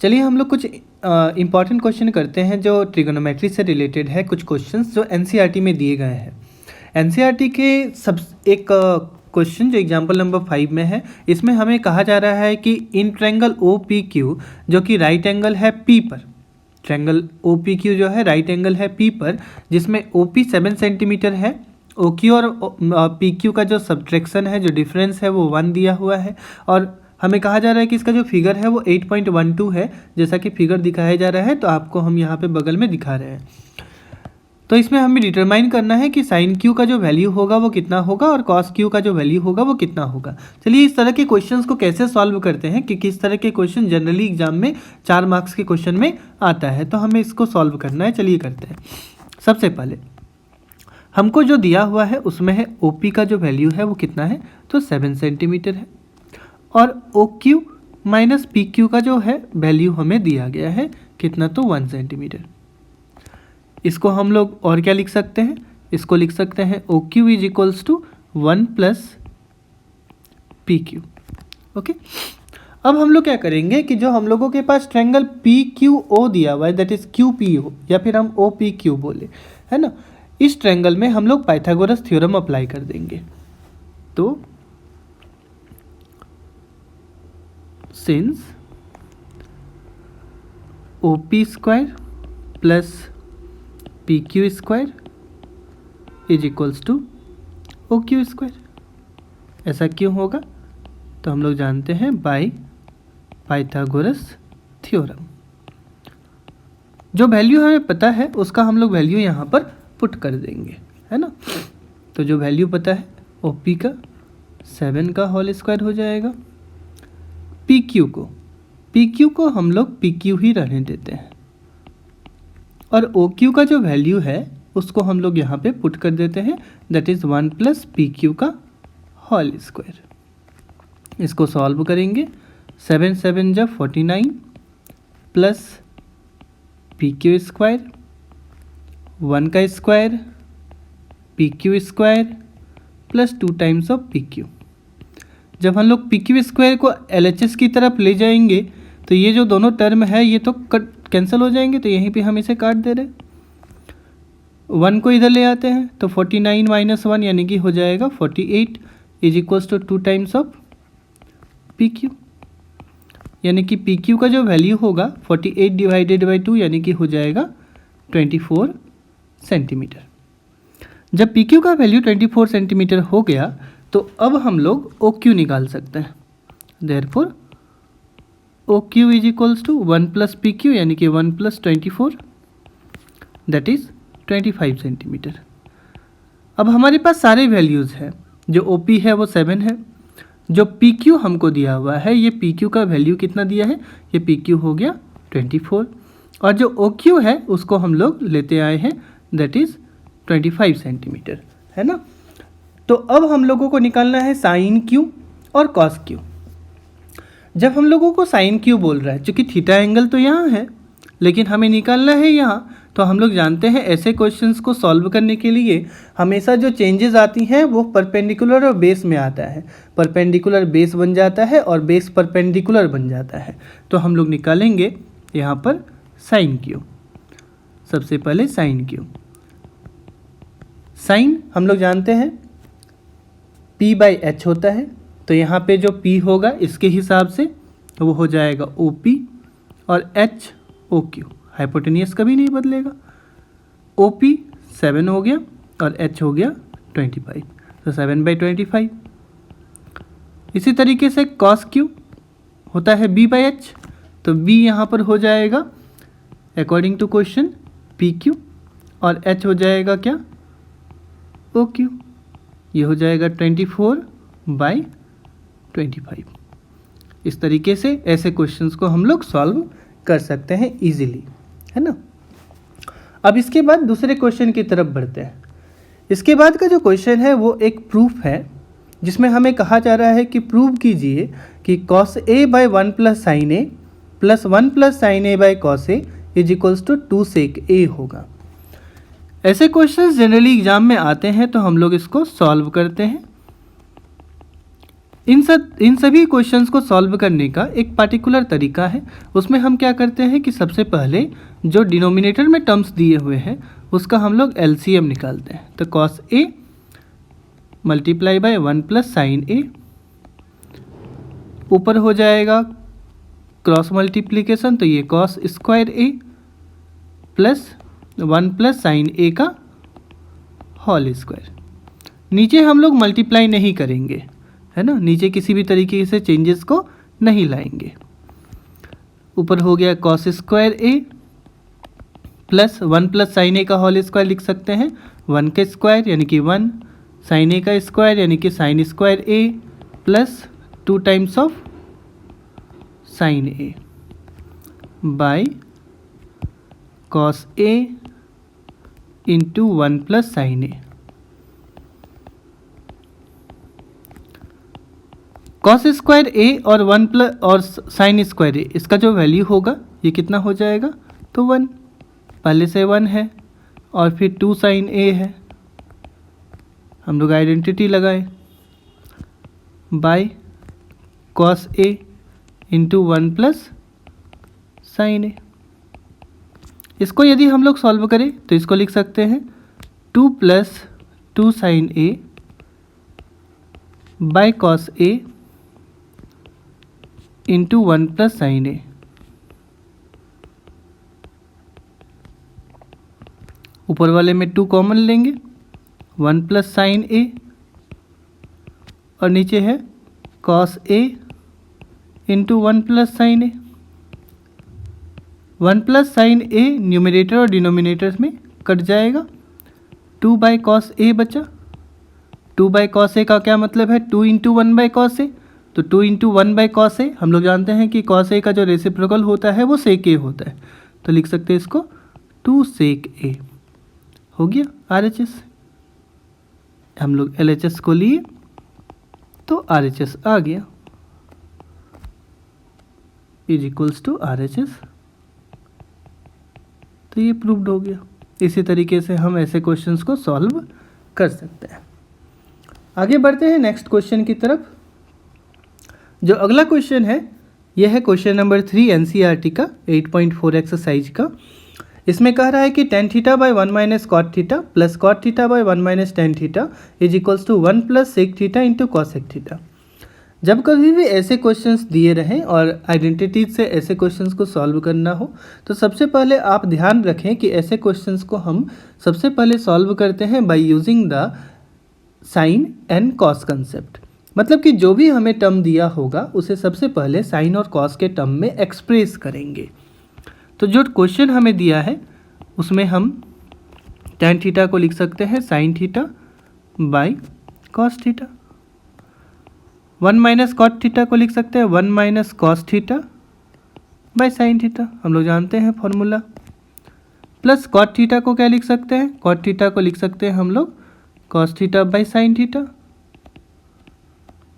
चलिए हम लोग कुछ इंपॉर्टेंट क्वेश्चन करते हैं जो ट्रिगोनोमेट्री से रिलेटेड है, कुछ क्वेश्चंस जो एनसीईआरटी में दिए गए हैं। एनसीईआरटी के एक क्वेश्चन जो एग्जाम्पल नंबर 5 में है, इसमें हमें कहा जा रहा है कि in triangle O P Q जो कि राइट एंगल है पी पर, ट्रायंगल ओ पी क्यू जो है राइट एंगल है पी पर, जिसमें ओ पी 7 सेंटीमीटर है, ओ क्यू और पी क्यू का जो सब्ट्रैक्शन है, जो डिफरेंस है वो 1 दिया हुआ है, और हमें कहा जा रहा है कि इसका जो फिगर है वो 8.12 है, जैसा कि फिगर दिखाया जा रहा है, तो आपको हम यहाँ पे बगल में दिखा रहे हैं। तो इसमें हमें डिटरमाइन करना है कि साइन क्यू का जो वैल्यू होगा वो कितना होगा और कॉस क्यू का जो वैल्यू होगा वो कितना होगा। चलिए इस तरह के क्वेश्चंस को कैसे सॉल्व करते हैं, कि किस तरह के क्वेश्चन जनरली एग्जाम में 4 मार्क्स के क्वेश्चन में आता है, तो हमें इसको सॉल्व करना है। चलिए करते हैं। सबसे पहले हमको जो दिया हुआ है उसमें है ओ पी का जो वैल्यू है वो कितना है, तो 7 सेंटीमीटर है, और O Q minus P Q का जो है वैल्यू हमें दिया गया है कितना, तो 1 सेंटीमीटर। इसको हम लोग और क्या लिख सकते हैं, इसको लिख सकते हैं O Q is equals to 1 plus P Q. Okay, अब हम लोग क्या करेंगे कि जो हम लोगों के पास ट्रायंगल पी क्यू ओ दिया हुआ है, that is Q P O, या फिर हम ओ पी क्यू बोले, है ना, इस ट्रायंगल में हम लोग पाइथागोरस थ्योरम अप्लाई कर देंगे। तो since O P square plus P Q square is equals to O Q square, ऐसा क्यों होगा, तो हम लोग जानते हैं बाय पाइथागोरस थ्योरम। जो वैल्यू हमें पता है उसका हम लोग वैल्यू यहाँ पर पुट कर देंगे, है ना। तो जो वैल्यू पता है ओ पी का 7 का होल स्क्वायर हो जाएगा, पी क्यू को हम लोग पी क्यू ही रहने देते हैं, और ओ क्यू का जो वैल्यू है उसको हम लोग यहाँ पे पुट कर देते हैं, that is 1 plus P Q का होल स्क्वायर। इसको सॉल्व करेंगे, 7 7 जब 49 प्लस पी क्यू स्क्वायर 1 का square P Q square plus 2 times of P Q. जब हम लोग पी क्यू स्क्वायर को एल एच एस की तरफ ले जाएंगे तो ये जो दोनों टर्म है ये तो कैंसिल हो जाएंगे, तो यहीं पे हम इसे काट दे रहे हैं। 1 को इधर ले आते हैं तो 49 माइनस 1 यानी कि हो जाएगा 48 is equals to 2 times of P Q, यानी कि पी क्यू का जो वैल्यू होगा 48 डिवाइडेड बाई 2 यानी कि हो जाएगा 24 सेंटीमीटर। जब पी क्यू का वैल्यू 24 सेंटीमीटर हो गया तो अब हम लोग ओ क्यू निकाल सकते हैं। Therefore O Q is equals to 1 plus P Q यानी कि 1 प्लस 24 दैट इज 25 सेंटीमीटर। अब हमारे पास सारे वैल्यूज़ हैं, जो ओ पी है वो 7 है, जो पी क्यू हमको दिया हुआ है ये पी क्यू का वैल्यू कितना दिया है, ये पी क्यू हो गया 24, और जो ओ क्यू है उसको हम लोग लेते आए हैं दैट इज़ 25 सेंटीमीटर, है ना। तो अब हम लोगों को निकालना है साइन क्यू और कॉस क्यू। जब हम लोगों को साइन क्यू बोल रहा है, चूँकि थीटा एंगल तो यहाँ है लेकिन हमें निकालना है यहाँ, तो हम लोग जानते हैं ऐसे क्वेश्चंस को सॉल्व करने के लिए हमेशा जो चेंजेस आती हैं वो परपेंडिकुलर और बेस में आता है। परपेंडिकुलर बेस बन जाता है और बेस परपेंडिकुलर बन जाता है। तो हम लोग निकालेंगे यहाँ पर साइन क्यू। सबसे पहले साइन क्यू, साइन हम लोग जानते हैं P बाई एच होता है, तो यहाँ पे जो P होगा इसके हिसाब से वो हो जाएगा OP और H OQ, हाइपोटेनियस कभी नहीं बदलेगा। OP 7 हो गया और H हो गया 25, तो 7 बाई 25। इसी तरीके से cos Q होता है B बाई H, तो B यहाँ पर हो जाएगा अकॉर्डिंग टू क्वेश्चन PQ, और H हो जाएगा क्या, OQ। ये हो जाएगा 24 बाई 25। इस तरीके से ऐसे क्वेश्चंस को हम लोग सॉल्व कर सकते हैं इजीली, है ना। अब इसके बाद दूसरे क्वेश्चन की तरफ बढ़ते हैं। इसके बाद का जो क्वेश्चन है वो एक प्रूफ है, जिसमें हमें कहा जा रहा है कि प्रूव कीजिए कि cos a by 1 plus sine A plus 1 plus sine A by cos A is equals to 2 sec A होगा। ऐसे क्वेश्चंस जनरली एग्जाम में आते हैं, तो हम लोग इसको सॉल्व करते हैं। इन सभी क्वेश्चंस को सॉल्व करने का एक पार्टिकुलर तरीका है। उसमें हम क्या करते हैं कि सबसे पहले जो डिनोमिनेटर में टर्म्स दिए हुए हैं उसका हम लोग एलसीएम निकालते हैं। तो cos A multiply by 1 plus sine A, ऊपर हो जाएगा क्रॉस मल्टीप्लिकेशन, तो ये cos square A plus 1 plus sine A का होल स्क्वायर। नीचे हम लोग मल्टीप्लाई नहीं करेंगे, है ना, नीचे किसी भी तरीके से चेंजेस को नहीं लाएंगे। ऊपर हो गया cos square A plus 1 plus sine A का होल स्क्वायर, लिख सकते हैं 1 का स्क्वायर यानी कि 1, साइन ए का स्क्वायर यानी कि sine square A plus 2 times of sine A by cos A into 1 plus sine A. Cos square A और 1 प्लस और साइन स्क्वायर ए, इसका जो वैल्यू होगा ये कितना हो जाएगा, तो 1, पहले से 1 है और फिर 2 साइन ए है, हम लोग आइडेंटिटी लगाए by cos A into 1 plus sine A. इसको यदि हम लोग सॉल्व करें तो इसको लिख सकते हैं 2 plus 2 sine A by cos A into 1 plus sine A. ऊपर वाले में 2 कॉमन लेंगे, 1 प्लस साइन ए और नीचे है cos A into 1 plus sine A. 1 plus sine A numerator और डिनोमिनेटर में कट जाएगा, 2 बाई कॉस ए बचा। 2 बाई कॉस ए का क्या मतलब है, 2 इंटू 1 बाई कॉस ए, तो 2 इंटू 1 बाई कॉस ए, हम लोग जानते हैं कि कॉस ए का जो रेसिप्रोकल होता है वो सेक ए होता है, तो लिख सकते हैं इसको 2 सेक ए। हो गया RHS, हम लोग LHS को लिए तो RHS आ गया, इज इक्वल्स टू RHS। तो ये प्रूव्ड हो गया। इसी तरीके से हम ऐसे क्वेश्चंस को सॉल्व कर सकते हैं। आगे बढ़ते हैं नेक्स्ट क्वेश्चन की तरफ। जो अगला क्वेश्चन है यह है क्वेश्चन नंबर 3 NCERT का 8.4 एक्सरसाइज का। इसमें कह रहा है कि tan theta by 1 minus cot theta plus cot theta by 1 minus tan theta is equals to 1 plus sec theta into cosec theta. जब कभी भी ऐसे क्वेश्चंस दिए रहें और आइडेंटिटीज से ऐसे क्वेश्चंस को सॉल्व करना हो तो सबसे पहले आप ध्यान रखें कि ऐसे क्वेश्चंस को हम सबसे पहले सॉल्व करते हैं by using the sine and cos concept. मतलब कि जो भी हमें टर्म दिया होगा उसे सबसे पहले साइन और कॉस के टर्म में एक्सप्रेस करेंगे। तो जो क्वेश्चन हमें दिया है उसमें हम tan थीटा को लिख सकते हैं sine theta by cos theta, 1 minus cot theta को लिख सकते हैं 1 minus cos theta by sine theta, हम लोग जानते हैं फॉर्मूला, प्लस कॉट थीटा को क्या लिख सकते हैं, कॉट थीटा को लिख सकते हैं हम लोग cos theta by sine theta,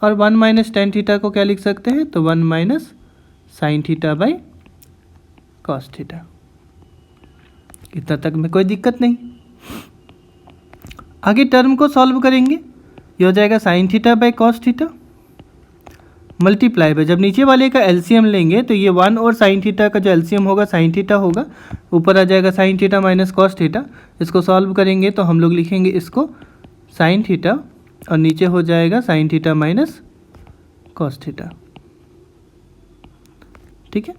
और 1 माइनस tan थीटा को क्या लिख सकते हैं, तो 1 minus sign theta by cos theta. इतना तक में कोई दिक्कत नहीं। आगे टर्म को सॉल्व करेंगे, ये हो जाएगा sign theta by cos theta multiply by, जब नीचे वाले का एलसीएम लेंगे तो ये 1 और साइन थीटा का जो एलसीएम होगा साइन थीटा होगा, ऊपर आ जाएगा sign theta minus cos theta. इसको सॉल्व करेंगे तो हम लोग लिखेंगे इसको साइन थीटा और नीचे हो जाएगा sign theta minus cos theta. ठीक है,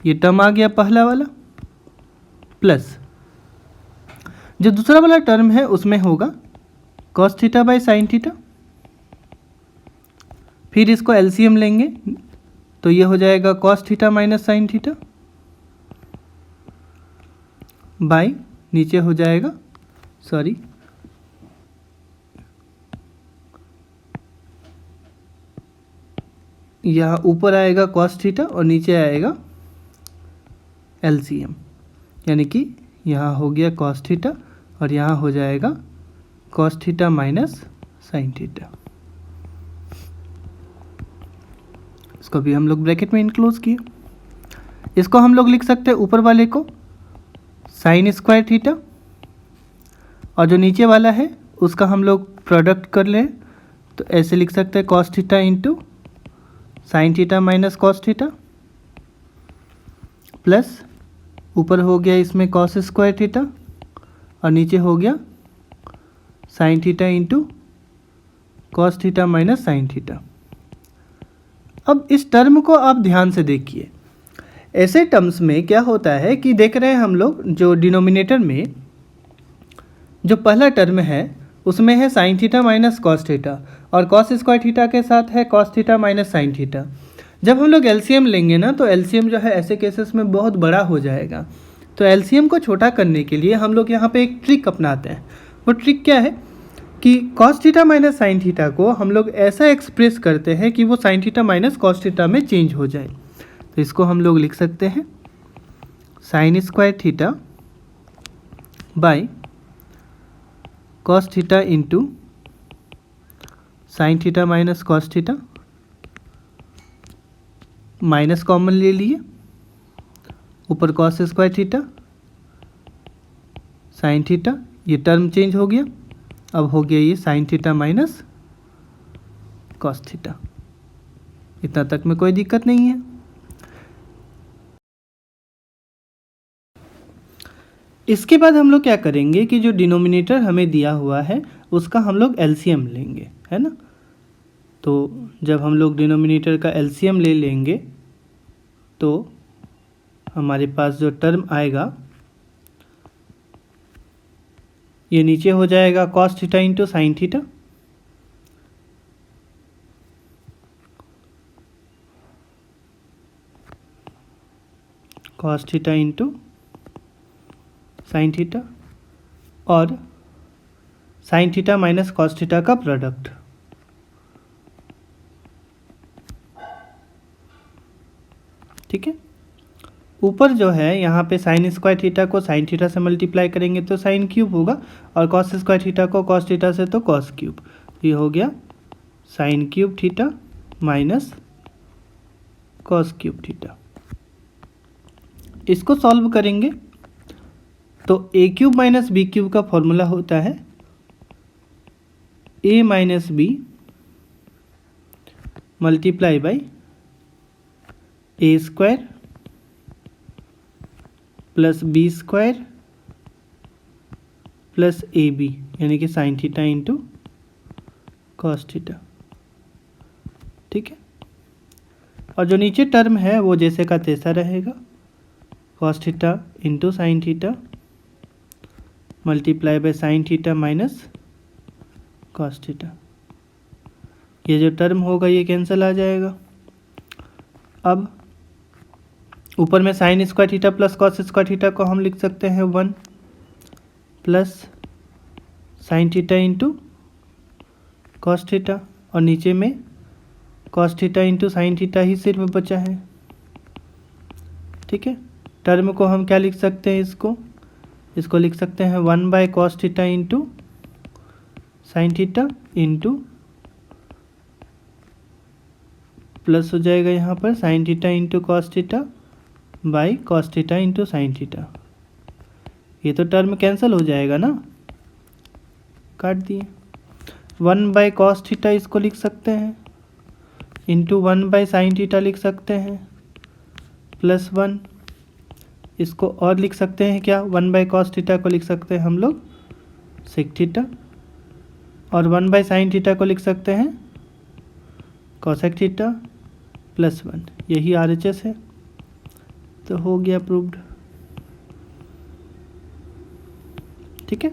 ये टर्म आ गया पहला वाला, प्लस जो दूसरा वाला टर्म है उसमें होगा cos theta by sine theta, फिर इसको एलसीएम लेंगे तो ये हो जाएगा cos theta minus sign theta by नीचे हो जाएगा यहाँ ऊपर आएगा कॉस थीटा और नीचे आएगा एलसीएम, यानी कि यहाँ हो गया कॉस थीटा और यहाँ हो जाएगा cos theta minus sine theta. इसको भी हम लोग ब्रैकेट में इनक्लोज किए। इसको हम लोग लिख सकते हैं ऊपर वाले को साइन स्क्वायर थीटा और जो नीचे वाला है उसका हम लोग प्रोडक्ट कर लें तो ऐसे लिख सकते हैं cos theta into sine theta minus cos theta, plus ऊपर हो गया इसमें कॉस स्क्वायर थीटा और नीचे हो गया sign theta into cos theta minus sine theta. अब इस टर्म को आप ध्यान से देखिए। ऐसे टर्म्स में क्या होता है कि देख रहे हैं हम लोग जो डिनोमिनेटर में जो पहला टर्म है उसमें है sign theta minus cos theta और कॉस स्क्वायर थीटा के साथ है cos theta minus sine theta. जब हम लोग एलसीएम लेंगे ना तो एलसीएम जो है ऐसे केसेस में बहुत बड़ा हो जाएगा। तो एलसीएम को छोटा करने के लिए हम लोग यहाँ पे एक ट्रिक अपनाते हैं। वो ट्रिक क्या है कि cos theta minus sine theta को हम लोग ऐसा एक्सप्रेस करते हैं कि वो sign theta minus cos theta में चेंज हो जाए। तो इसको हम लोग लिख सकते हैं sign square theta by cos theta into sine theta minus cos theta, minus common ले लिए, ऊपर cos square theta sine theta, ये टर्म चेंज हो गया, अब हो गया ये sign theta minus cos theta. इतना तक में कोई दिक्कत नहीं है। इसके बाद हम लोग क्या करेंगे कि जो डिनोमिनेटर हमें दिया हुआ है उसका हम लोग एलसीएम लेंगे, है ना। तो जब हम लोग डिनोमिनेटर का एलसीएम ले लेंगे तो हमारे पास जो टर्म आएगा ये नीचे हो जाएगा cos theta into sine theta, cos theta into sine theta और sine theta minus cos theta का प्रोडक्ट। ठीक है, ऊपर जो है यहाँ पे साइन स्क्वायर थीटा को साइन थीटा से मल्टीप्लाई करेंगे तो साइन क्यूब होगा और कॉस स्क्वायर थीटा को कॉस थीटा से तो कॉस क्यूब। ये हो गया sine cube theta minus cos cube theta. इसको सॉल्व करेंगे तो A cube minus B cube का फॉर्मूला होता है A minus B multiply by A square plus B square plus A B, यानी कि sine theta into cos theta. ठीक है, और जो नीचे टर्म है वो जैसे का तैसा रहेगा, cos theta into sine theta multiply by sine theta minus cos theta. ये जो टर्म होगा ये कैंसिल आ जाएगा। अब ऊपर में sine square theta plus cos square theta को हम लिख सकते हैं 1 plus sine theta into cos theta और नीचे में cos theta into sine theta ही सिर्फ बचा है। ठीक है, टर्म को हम क्या लिख सकते हैं, इसको लिख सकते हैं 1 by cos theta into sine theta into plus हो जाएगा यहाँ पर sign theta into cos theta by cos theta into sine theta. ये तो टर्म कैंसिल हो जाएगा ना, काट दिए। 1 बाय कॉस थीटा इसको लिख सकते हैं इंटू 1 बाय साइन थीटा लिख सकते हैं प्लस 1, इसको और लिख सकते हैं क्या, 1 बाय कॉस थीटा को लिख सकते हैं हम लोग सेक थीटा और 1 बाय साइन थीटा को लिख सकते हैं कॉसेक थीटा प्लस 1, यही RHS है। तो हो गया प्रूव्ड। ठीक है,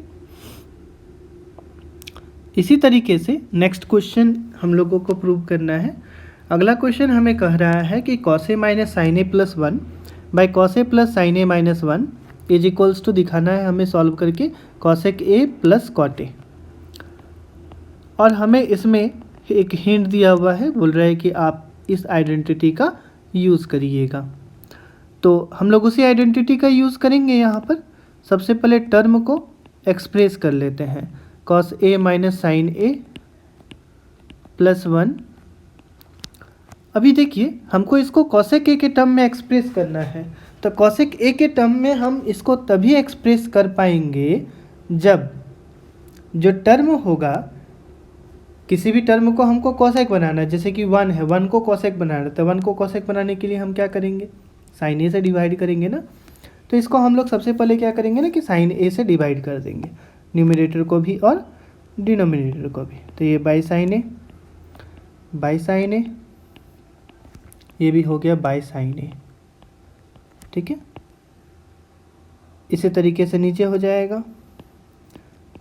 इसी तरीके से नेक्स्ट क्वेश्चन हम लोगों को प्रूव करना है। अगला क्वेश्चन हमें कह रहा है कि cos A minus sine A plus 1 by cos A plus sine A minus 1 is equals to दिखाना है हमें सॉल्व करके cosec A plus cot A. और हमें इसमें एक हिंट दिया हुआ है, बोल रहा है कि आप इस आइडेंटिटी का यूज़ करिएगा। तो हम लोग उसी आइडेंटिटी का यूज़ करेंगे। यहाँ पर सबसे पहले टर्म को एक्सप्रेस कर लेते हैं, cos A minus sine A plus 1। अभी देखिए हमको इसको कॉसेक ए के टर्म में एक्सप्रेस करना है, तो कॉसेक ए के टर्म में हम इसको तभी एक्सप्रेस कर पाएंगे जब जो टर्म होगा किसी भी टर्म को हमको कॉसेक बनाना है, जैसे कि 1 है, 1 को कॉसेक बनाना है, तो 1 को कॉसेक बनाने के लिए हम क्या करेंगे, साइन ए से डिवाइड करेंगे ना। तो इसको हम लोग सबसे पहले क्या करेंगे ना कि साइन ए से डिवाइड कर देंगे, न्यूमरेटर को भी और डिनोमिनेटर को भी। तो ये बाई साइन ए, ये भी हो गया बाई साइन ए, ठीक है। इसी तरीके से नीचे हो जाएगा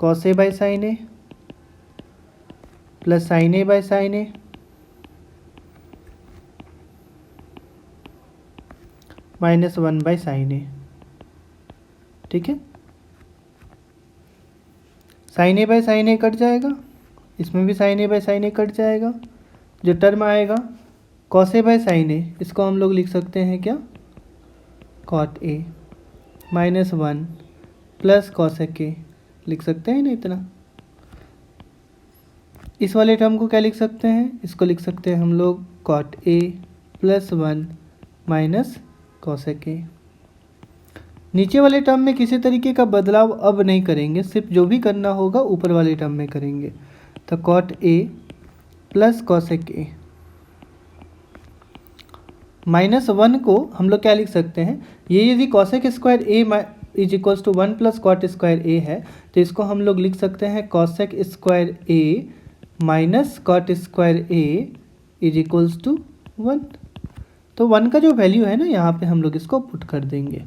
cos A by sine A plus sine A by sine A minus 1 by sine A, ठीक है। Sine A by sine A cut जाएगा, इसमें भी sine A by sine A cut जाएगा। जो टर्म आएगा cos A by sine A, इसको हम लोग लिख सकते हैं क्या, cot A minus 1 plus cosec A, लिख सकते हैं ना इतना। इस वाले टर्म को क्या लिख सकते हैं, इसको लिख सकते हैं हम लोग cot A plus 1 minus cosec A. नीचे वाले टर्म में किसी तरीके का बदलाव अब नहीं करेंगे, सिर्फ जो भी करना होगा ऊपर वाले टर्म में करेंगे। तो cot A plus cosec A minus 1 को हम लोग क्या लिख सकते हैं, ये यदि cosec square A is equals to 1 plus cot square A है, तो इसको हम लोग लिख सकते हैं cosec square A minus cot square A is equals to 1। तो 1 का जो वैल्यू है ना, यहाँ पे हम लोग इसको पुट कर देंगे,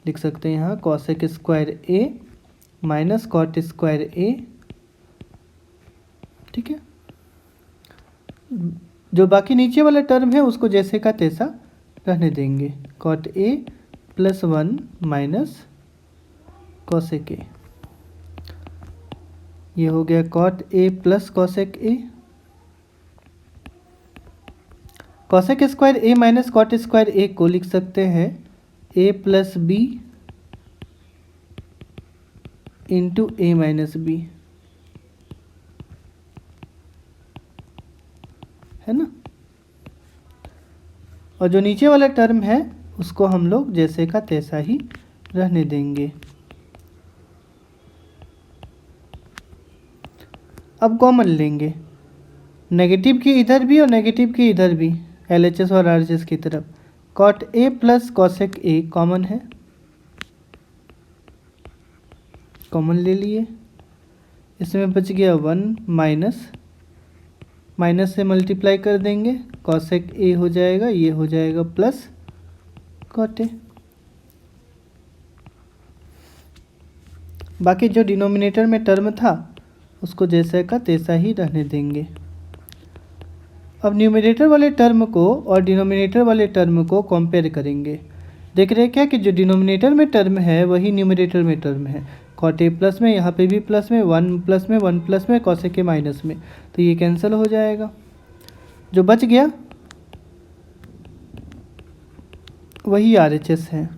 लिख सकते हैं यहाँ cosec square A minus cot square ए, ठीक है। जो बाकी नीचे वाला टर्म है उसको जैसे का तैसा रहने देंगे, cot A plus 1 minus cosec A, ये हो गया cot A plus cosec A. Cosec square A minus cot square A को लिख सकते हैं A plus B into A minus B, है ना। और जो नीचे वाला टर्म है उसको हम लोग जैसे का तैसा ही रहने देंगे। अब कॉमन लेंगे, नेगेटिव की इधर भी और नेगेटिव की इधर भी, LHS और RHS की तरफ। Cot A plus cosec A common है, कॉमन ले लिए। इसमें बच गया 1 माइनस से मल्टीप्लाई कर देंगे, कॉसेक ए हो जाएगा, ये हो जाएगा प्लस कॉट ए। बाकी जो डिनोमिनेटर में टर्म था उसको जैसे का तैसा ही रहने देंगे। अब न्यूमरेटर वाले टर्म को और डिनोमिनेटर वाले टर्म को कंपेयर करेंगे। देख रहे हैं क्या कि जो डिनोमिनेटर में टर्म है वही न्यूमरेटर में टर्म है, कॉट ए प्लस में, यहाँ पे भी प्लस में, 1 प्लस में, 1 प्लस में, कॉसेक ए माइनस में, तो ये कैंसिल हो जाएगा। जो बच गया वही RHS है।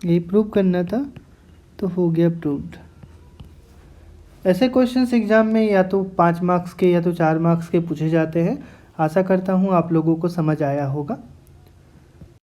यही प्रूव करना था, तो हो गया प्रूव्ड। ऐसे क्वेश्चंस एग्जाम में या तो 5 मार्क्स के या तो 4 मार्क्स के पूछे जाते हैं। आशा करता हूँ आप लोगों को समझ आया होगा।